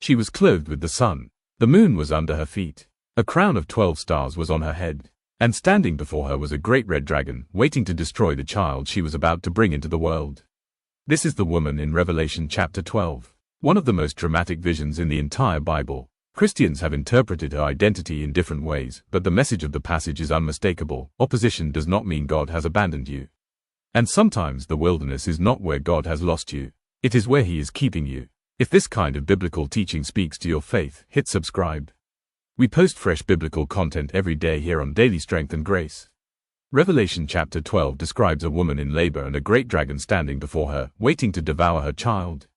She was clothed with the sun. The moon was under her feet. A crown of 12 stars was on her head. And standing before her was a great red dragon, waiting to destroy the child she was about to bring into the world. This is the woman in Revelation chapter 12. One of the most dramatic visions in the entire Bible. Christians have interpreted her identity in different ways, but the message of the passage is unmistakable. Opposition does not mean God has abandoned you. And sometimes the wilderness is not where God has lost you. It is where He is keeping you. If this kind of biblical teaching speaks to your faith, hit subscribe. We post fresh biblical content every day here on Daily Strength and Grace. Revelation chapter 12 describes a woman in labor and a great dragon standing before her, waiting to devour her child.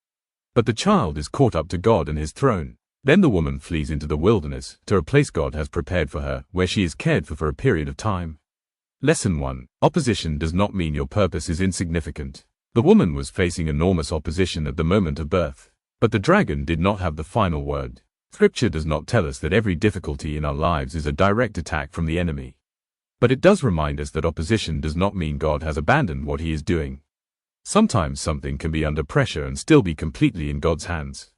But the child is caught up to God and His throne. Then the woman flees into the wilderness, to a place God has prepared for her, where she is cared for a period of time. Lesson 1. Opposition does not mean your purpose is insignificant. The woman was facing enormous opposition at the moment of birth. But the dragon did not have the final word. Scripture does not tell us that every difficulty in our lives is a direct attack from the enemy. But it does remind us that opposition does not mean God has abandoned what He is doing. Sometimes something can be under pressure and still be completely in God's hands.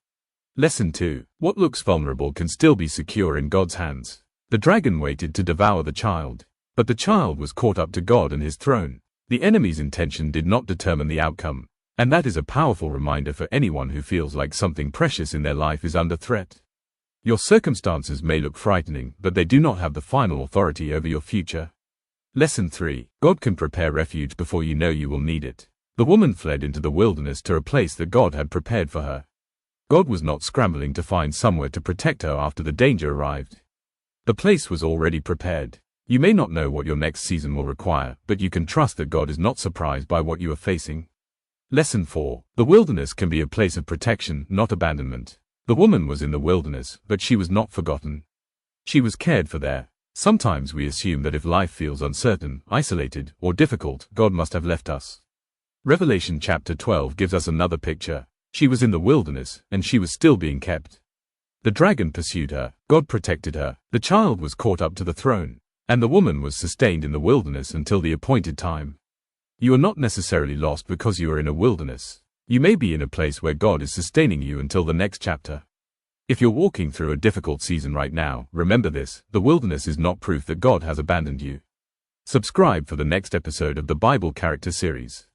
Lesson 2. What looks vulnerable can still be secure in God's hands. The dragon waited to devour the child. But the child was caught up to God and His throne. The enemy's intention did not determine the outcome. And that is a powerful reminder for anyone who feels like something precious in their life is under threat. Your circumstances may look frightening, but they do not have the final authority over your future. Lesson 3. God can prepare refuge before you know you will need it. The woman fled into the wilderness to a place that God had prepared for her. God was not scrambling to find somewhere to protect her after the danger arrived. The place was already prepared. You may not know what your next season will require, but you can trust that God is not surprised by what you are facing. Lesson 4. The wilderness can be a place of protection, not abandonment. The woman was in the wilderness, but she was not forgotten. She was cared for there. Sometimes we assume that if life feels uncertain, isolated, or difficult, God must have left us. Revelation chapter 12 gives us another picture. She was in the wilderness, and she was still being kept. The dragon pursued her. God protected her. The child was caught up to the throne. And the woman was sustained in the wilderness until the appointed time. You are not necessarily lost because you are in a wilderness. You may be in a place where God is sustaining you until the next chapter. If you're walking through a difficult season right now, remember this: the wilderness is not proof that God has abandoned you. Subscribe for the next episode of the Bible Character Series.